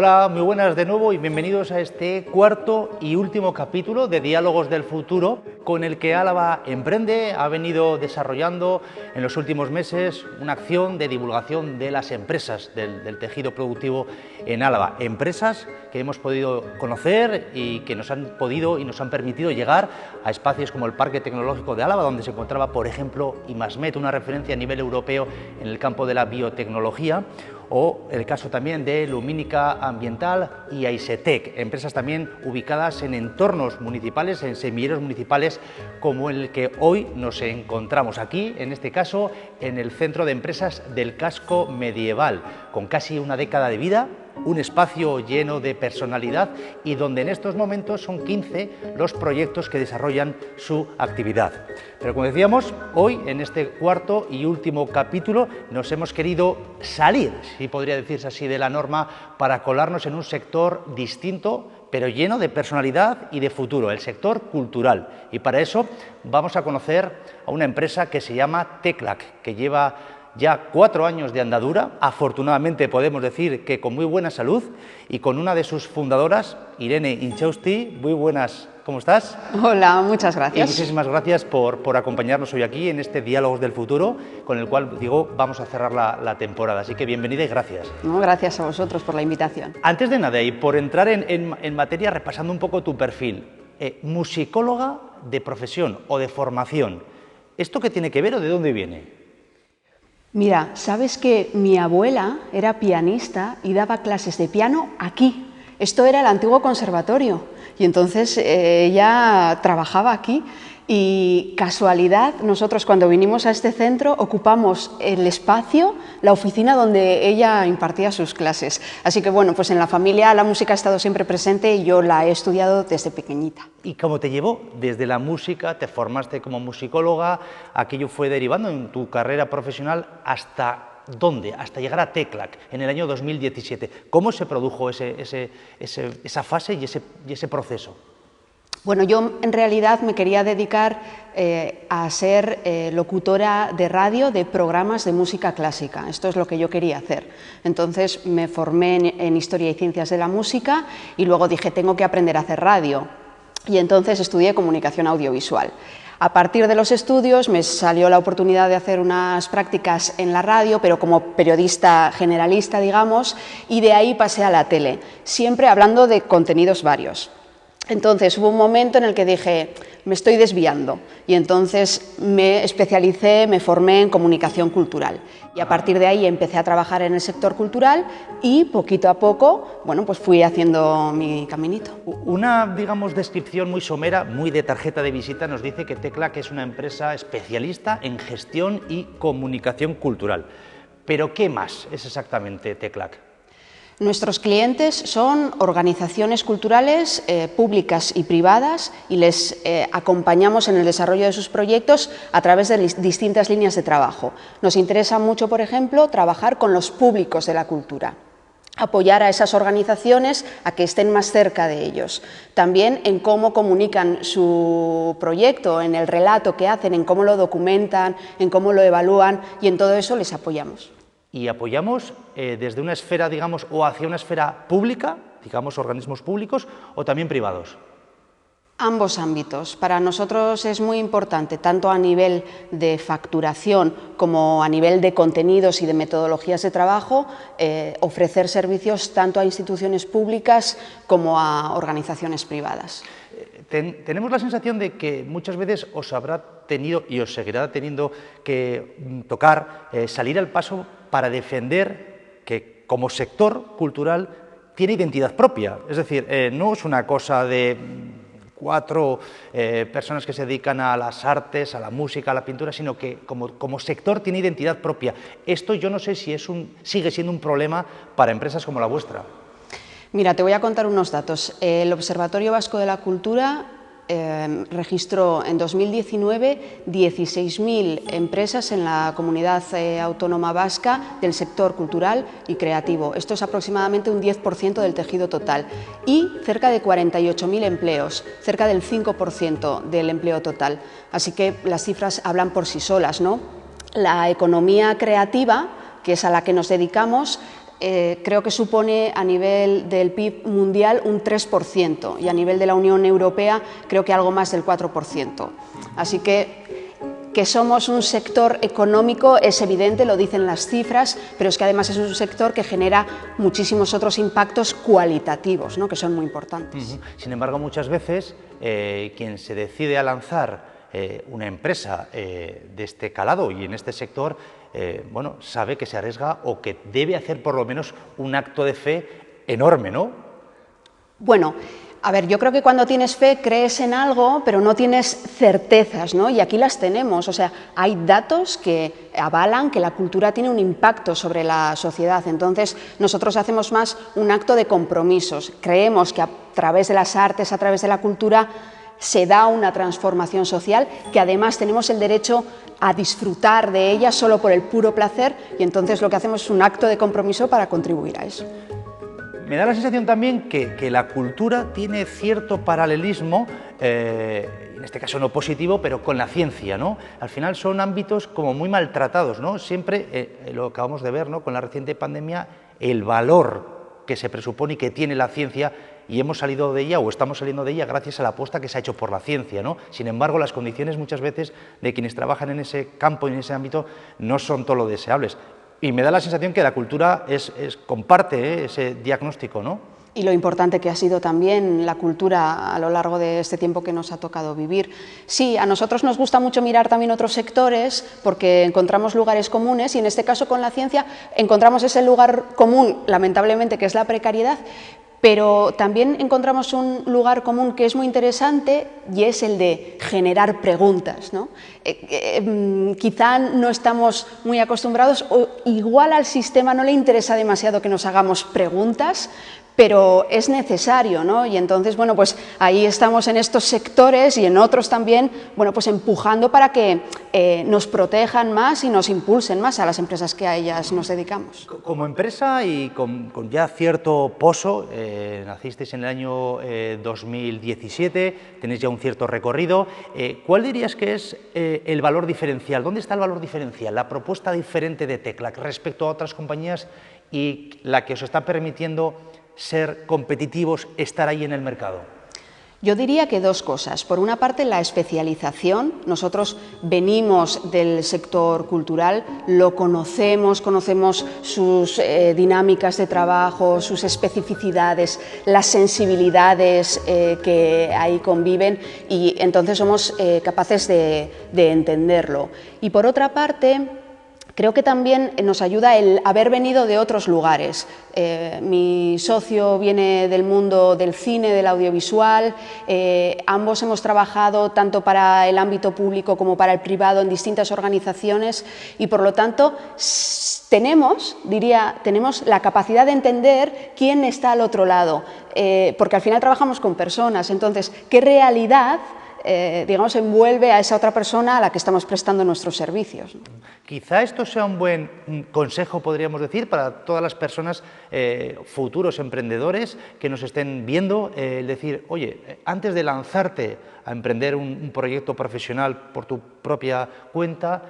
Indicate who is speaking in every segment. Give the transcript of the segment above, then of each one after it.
Speaker 1: Hola, muy buenas de nuevo y bienvenidos a este cuarto y último capítulo de Diálogos del Futuro, con el que Álava Emprende ha venido desarrollando en los últimos meses una acción de divulgación de las empresas del tejido productivo en Álava. Empresas que hemos podido conocer y que nos han podido y nos han permitido llegar a espacios como el Parque Tecnológico de Álava, donde se encontraba, por ejemplo, Imasmet, una referencia a nivel europeo en el campo de la biotecnología, o el caso también de Lumínica Ambiental y Aisetec, empresas también ubicadas en entornos municipales, en semilleros municipales como el que hoy nos encontramos aquí, en este caso en el Centro de Empresas del Casco Medieval, con casi una década de vida, un espacio lleno de personalidad y donde en estos momentos son 15 los proyectos que desarrollan su actividad. Pero como decíamos, hoy en este cuarto y último capítulo nos hemos querido salir, si podría decirse así, de la norma para colarnos en un sector distinto, pero lleno de personalidad y de futuro, el sector cultural. Y para eso vamos a conocer a una empresa que se llama Teclac, que lleva ya 4 años de andadura, afortunadamente podemos decir que con muy buena salud, y con una de sus fundadoras, Irene Inchausti. Muy buenas, ¿cómo estás?
Speaker 2: Hola, muchas gracias.
Speaker 1: Y muchísimas gracias por acompañarnos hoy aquí en este Diálogos del Futuro, con el cual, digo, vamos a cerrar la temporada. Así que bienvenida y gracias.
Speaker 2: No, gracias a vosotros por la invitación.
Speaker 1: Antes de nada, y por entrar en materia, repasando un poco tu perfil, musicóloga de profesión o de formación, ¿esto qué tiene que ver o de dónde viene?
Speaker 2: Mira, sabes que mi abuela era pianista y daba clases de piano aquí. Esto era el antiguo conservatorio y entonces ella trabajaba aquí y casualidad, nosotros cuando vinimos a este centro ocupamos el espacio, la oficina donde ella impartía sus clases. Así que bueno, pues en la familia la música ha estado siempre presente y yo la he estudiado desde pequeñita.
Speaker 1: ¿Y cómo te llevó? Desde la música, te formaste como musicóloga, aquello fue derivando en tu carrera profesional hasta ¿dónde? Hasta llegar a Teclac en el año 2017. ¿Cómo se produjo esa fase y ese proceso?
Speaker 2: Bueno, yo en realidad me quería dedicar a ser locutora de radio de programas de música clásica. Esto es lo que yo quería hacer. Entonces me formé en Historia y Ciencias de la Música y luego dije, tengo que aprender a hacer radio. Y entonces estudié Comunicación Audiovisual. A partir de los estudios me salió la oportunidad de hacer unas prácticas en la radio, pero como periodista generalista, digamos, y de ahí pasé a la tele, siempre hablando de contenidos varios. Entonces hubo un momento en el que dije, me estoy desviando, y entonces me especialicé, me formé en comunicación cultural. Y a partir de ahí empecé a trabajar en el sector cultural y poquito a poco, bueno, pues fui haciendo mi caminito.
Speaker 1: Una, digamos, descripción muy somera, muy de tarjeta de visita, nos dice que Teclac es una empresa especialista en gestión y comunicación cultural. ¿Pero qué más es exactamente Teclac?
Speaker 2: Nuestros clientes son organizaciones culturales públicas y privadas y les acompañamos en el desarrollo de sus proyectos a través de distintas líneas de trabajo. Nos interesa mucho, por ejemplo, trabajar con los públicos de la cultura, apoyar a esas organizaciones a que estén más cerca de ellos. También en cómo comunican su proyecto, en el relato que hacen, en cómo lo documentan, en cómo lo evalúan, y en todo eso les apoyamos.
Speaker 1: Y apoyamos desde una esfera, digamos, o hacia una esfera pública, digamos, organismos públicos, o también privados.
Speaker 2: Ambos ámbitos. Para nosotros es muy importante, tanto a nivel de facturación como a nivel de contenidos y de metodologías de trabajo, ofrecer servicios tanto a instituciones públicas como a organizaciones privadas.
Speaker 1: Tenemos la sensación de que muchas veces os habrá tenido y os seguirá teniendo que tocar salir al paso para defender que como sector cultural tiene identidad propia. Es decir, no es una cosa de 4 personas que se dedican a las artes, a la música, a la pintura, sino que como sector tiene identidad propia. Esto yo no sé si sigue siendo un problema para empresas como la vuestra.
Speaker 2: Mira, te voy a contar unos datos. El Observatorio Vasco de la Cultura registró en 2019 16.000 empresas en la comunidad autónoma vasca del sector cultural y creativo. Esto es aproximadamente un 10% del tejido total y cerca de 48.000 empleos, cerca del 5% del empleo total. Así que las cifras hablan por sí solas, ¿no? La economía creativa, que es a la que nos dedicamos, creo que supone a nivel del PIB mundial un 3% y a nivel de la Unión Europea creo que algo más del 4%. Así que somos un sector económico es evidente, lo dicen las cifras, pero es que además es un sector que genera muchísimos otros impactos cualitativos, ¿no?, que son muy importantes.
Speaker 1: Sin embargo, muchas veces quien se decide a lanzar una empresa de este calado y en este sector, bueno, sabe que se arriesga o que debe hacer por lo menos un acto de fe enorme, ¿no?
Speaker 2: Bueno, a ver, yo creo que cuando tienes fe crees en algo, pero no tienes certezas, ¿no? Y aquí las tenemos, o sea, hay datos que avalan que la cultura tiene un impacto sobre la sociedad. Entonces, nosotros hacemos más un acto de compromisos. Creemos que a través de las artes, a través de la cultura, se da una transformación social, que además tenemos el derecho a disfrutar de ella solo por el puro placer, y entonces lo que hacemos es un acto de compromiso para contribuir a eso.
Speaker 1: Me da la sensación también que la cultura tiene cierto paralelismo, en este caso no positivo, pero con la ciencia, ¿no? Al final son ámbitos como muy maltratados, ¿no? Siempre, lo acabamos de ver, ¿no?, con la reciente pandemia, el valor que se presupone y que tiene la ciencia, y hemos salido de ella o estamos saliendo de ella gracias a la apuesta que se ha hecho por la ciencia, ¿no? Sin embargo, las condiciones muchas veces de quienes trabajan en ese campo y en ese ámbito no son todo lo deseables. Y me da la sensación que la cultura comparte ese diagnóstico, ¿no?
Speaker 2: Y lo importante que ha sido también la cultura a lo largo de este tiempo que nos ha tocado vivir. Sí, a nosotros nos gusta mucho mirar también otros sectores porque encontramos lugares comunes y en este caso con la ciencia encontramos ese lugar común, lamentablemente, que es la precariedad, pero también encontramos un lugar común que es muy interesante y es el de generar preguntas, ¿no? Quizá no estamos muy acostumbrados o igual al sistema no le interesa demasiado que nos hagamos preguntas, pero es necesario, ¿no? Y entonces, bueno, pues ahí estamos en estos sectores y en otros también, bueno, pues empujando para que nos protejan más y nos impulsen más a las empresas que a ellas nos dedicamos.
Speaker 1: Como empresa y con ya cierto poso, nacisteis en el año 2017, tenéis ya un cierto recorrido. ¿Cuál dirías que es el valor diferencial? ¿Dónde está el valor diferencial, la propuesta diferente de Tecla respecto a otras compañías y la que os está permitiendo ser competitivos, estar ahí en el mercado?
Speaker 2: Yo diría que dos cosas. Por una parte, la especialización. Nosotros venimos del sector cultural, lo conocemos sus dinámicas de trabajo, sus especificidades, las sensibilidades que ahí conviven y entonces somos capaces de entenderlo. Y por otra parte, creo que también nos ayuda el haber venido de otros lugares. Mi socio viene del mundo del cine, del audiovisual, ambos hemos trabajado tanto para el ámbito público como para el privado en distintas organizaciones y por lo tanto tenemos la capacidad de entender quién está al otro lado, porque al final trabajamos con personas, entonces, ¿qué realidad digamos, envuelve a esa otra persona a la que estamos prestando nuestros servicios?
Speaker 1: Quizá esto sea un buen consejo, podríamos decir, para todas las personas, futuros emprendedores que nos estén viendo, el decir, oye, antes de lanzarte a emprender un proyecto profesional por tu propia cuenta,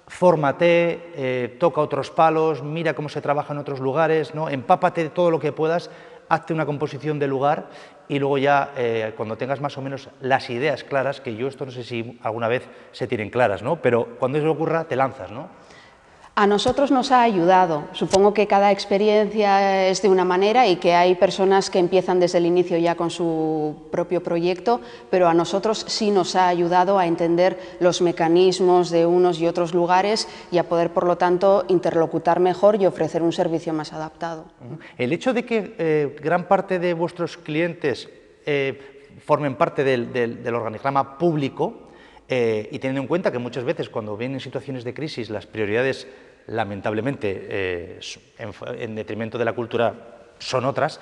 Speaker 1: fórmate, toca otros palos, mira cómo se trabaja en otros lugares, ¿no? Empápate de todo lo que puedas, hazte una composición de lugar y luego ya cuando tengas más o menos las ideas claras, que yo esto no sé si alguna vez se tienen claras, ¿no? Pero cuando eso ocurra te lanzas, ¿no?
Speaker 2: A nosotros nos ha ayudado. Supongo que cada experiencia es de una manera y que hay personas que empiezan desde el inicio ya con su propio proyecto, pero a nosotros sí nos ha ayudado a entender los mecanismos de unos y otros lugares y a poder, por lo tanto, interlocutar mejor y ofrecer un servicio más adaptado.
Speaker 1: El hecho de que gran parte de vuestros clientes formen parte del organigrama público, y teniendo en cuenta que muchas veces cuando vienen situaciones de crisis las prioridades lamentablemente en detrimento de la cultura son otras,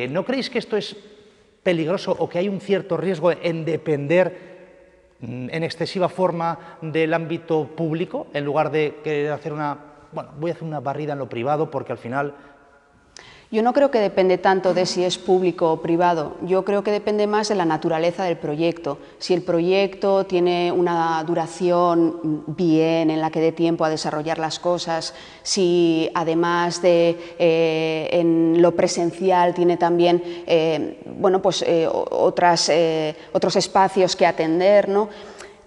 Speaker 1: ¿no creéis que esto es peligroso o que hay un cierto riesgo en depender en excesiva forma del ámbito público en lugar de querer hacer voy a hacer una barrida en lo privado porque al final...
Speaker 2: Yo no creo que depende tanto de si es público o privado, yo creo que depende más de la naturaleza del proyecto. Si el proyecto tiene una duración bien, en la que dé tiempo a desarrollar las cosas, si además de en lo presencial tiene también otros espacios que atender, ¿no?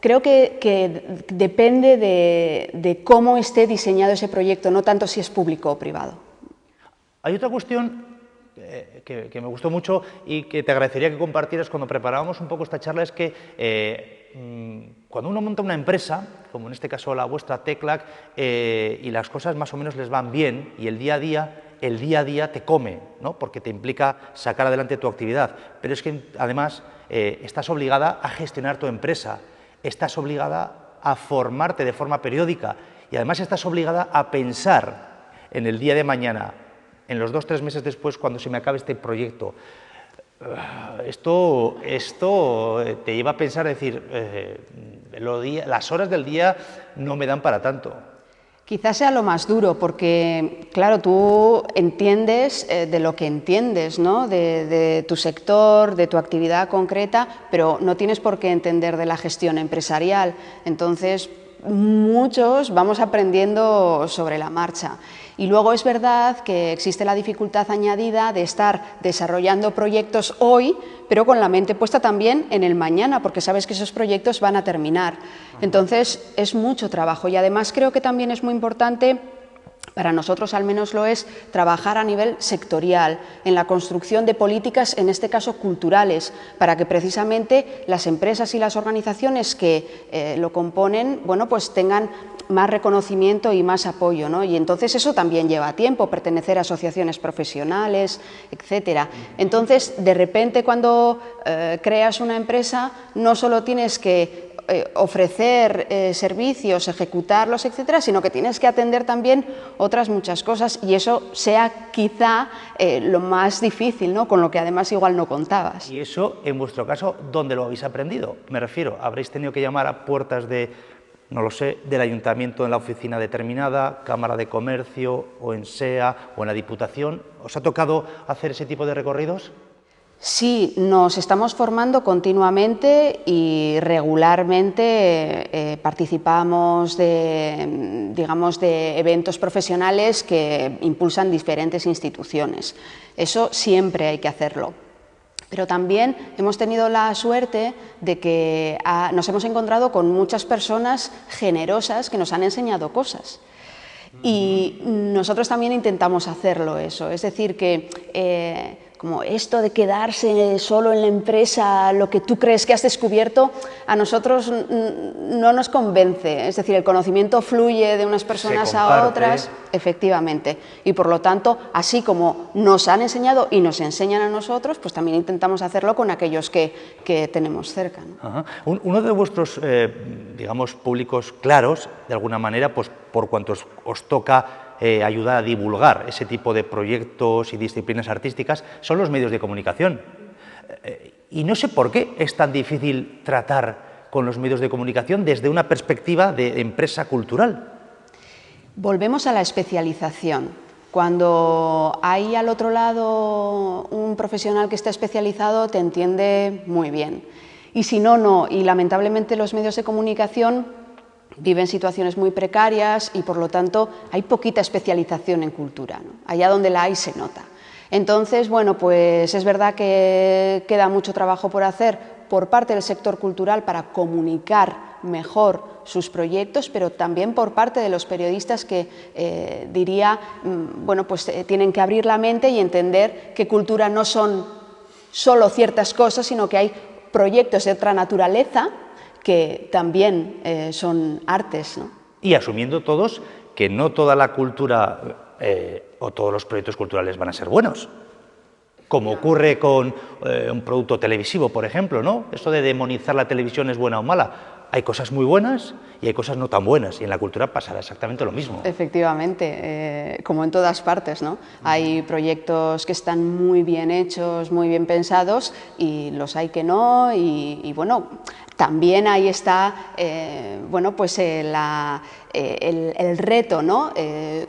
Speaker 2: Creo que depende de cómo esté diseñado ese proyecto, no tanto si es público o privado.
Speaker 1: Hay otra cuestión que me gustó mucho y que te agradecería que compartieras cuando preparábamos un poco esta charla, es que cuando uno monta una empresa, como en este caso la vuestra Teclac, y las cosas más o menos les van bien y el día a día te come, ¿no? Porque te implica sacar adelante tu actividad, pero es que además estás obligada a gestionar tu empresa, estás obligada a formarte de forma periódica y además estás obligada a pensar en el día de mañana, en los 2 o 3 meses después, cuando se me acabe este proyecto. Esto te lleva a pensar, decir, las horas del día no me dan para tanto.
Speaker 2: Quizás sea lo más duro, porque, claro, tú entiendes de lo que entiendes, ¿no? De tu sector, de tu actividad concreta, pero no tienes por qué entender de la gestión empresarial. Entonces, muchos vamos aprendiendo sobre la marcha. Y luego es verdad que existe la dificultad añadida de estar desarrollando proyectos hoy, pero con la mente puesta también en el mañana, porque sabes que esos proyectos van a terminar. Entonces es mucho trabajo y además creo que también es muy importante, para nosotros al menos lo es, trabajar a nivel sectorial, en la construcción de políticas, en este caso culturales, para que precisamente las empresas y las organizaciones que lo componen, bueno, pues tengan más reconocimiento y más apoyo, ¿no? Y entonces eso también lleva tiempo, pertenecer a asociaciones profesionales, etcétera. Entonces, de repente, cuando creas una empresa, no solo tienes que ofrecer servicios, ejecutarlos, etcétera, sino que tienes que atender también otras muchas cosas y eso sea quizá lo más difícil, ¿no? Con lo que además igual no contabas.
Speaker 1: Y eso, en vuestro caso, ¿dónde lo habéis aprendido? Me refiero, habréis tenido que llamar a puertas de, no lo sé, del ayuntamiento en la oficina determinada, Cámara de Comercio o en SEA o en la Diputación. ¿Os ha tocado hacer ese tipo de recorridos?
Speaker 2: Sí, nos estamos formando continuamente y regularmente participamos de eventos profesionales que impulsan diferentes instituciones. Eso siempre hay que hacerlo. Pero también hemos tenido la suerte de que nos hemos encontrado con muchas personas generosas que nos han enseñado cosas. Y nosotros también intentamos hacerlo eso, es decir, que como esto de quedarse solo en la empresa, lo que tú crees que has descubierto, a nosotros no nos convence. Es decir, el conocimiento fluye de unas personas a otras, efectivamente. Y por lo tanto, así como nos han enseñado y nos enseñan a nosotros, pues también intentamos hacerlo con aquellos que tenemos cerca, ¿no?
Speaker 1: Ajá. Uno de vuestros, digamos, públicos claros, de alguna manera, pues por cuanto os toca ayudar a divulgar ese tipo de proyectos y disciplinas artísticas, son los medios de comunicación. Y no sé por qué es tan difícil tratar con los medios de comunicación desde una perspectiva de empresa cultural.
Speaker 2: Volvemos a la especialización. Cuando hay al otro lado un profesional que está especializado, te entiende muy bien. Y si no, no. Y lamentablemente los medios de comunicación viven situaciones muy precarias y por lo tanto hay poquita especialización en cultura, ¿no? Allá donde la hay se nota. Entonces, bueno, pues es verdad que queda mucho trabajo por hacer por parte del sector cultural para comunicar mejor sus proyectos, pero también por parte de los periodistas que tienen que abrir la mente y entender que cultura no son solo ciertas cosas, sino que hay proyectos de otra naturaleza que también son artes, ¿no?
Speaker 1: Y asumiendo todos que no toda la cultura o todos los proyectos culturales van a ser buenos, como ocurre con un producto televisivo, por ejemplo, ¿no? Eso de demonizar la televisión es buena o mala. Hay cosas muy buenas y hay cosas no tan buenas, y en la cultura pasará exactamente lo mismo.
Speaker 2: Efectivamente, como en todas partes, ¿no? Hay proyectos que están muy bien hechos, muy bien pensados, y los hay que no, y bueno, también ahí está bueno, pues, el reto, ¿no?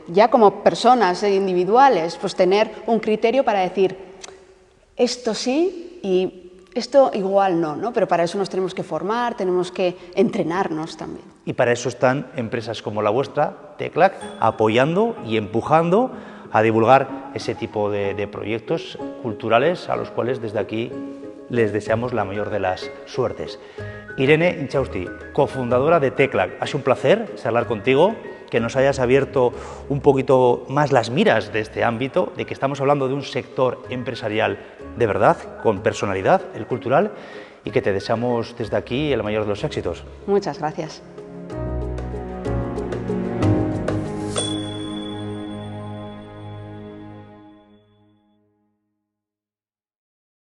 Speaker 2: Ya como personas individuales, pues tener un criterio para decir esto sí y esto igual no, ¿no? Pero para eso nos tenemos que formar, tenemos que entrenarnos también.
Speaker 1: Y para eso están empresas como la vuestra, TECLAC, apoyando y empujando a divulgar ese tipo de proyectos culturales a los cuales desde aquí les deseamos la mayor de las suertes. Irene Inchausti, cofundadora de TECLAC, ha sido un placer charlar contigo, que nos hayas abierto un poquito más las miras de este ámbito, de que estamos hablando de un sector empresarial de verdad, con personalidad, el cultural, y que te deseamos desde aquí el mayor de los éxitos.
Speaker 2: Muchas gracias.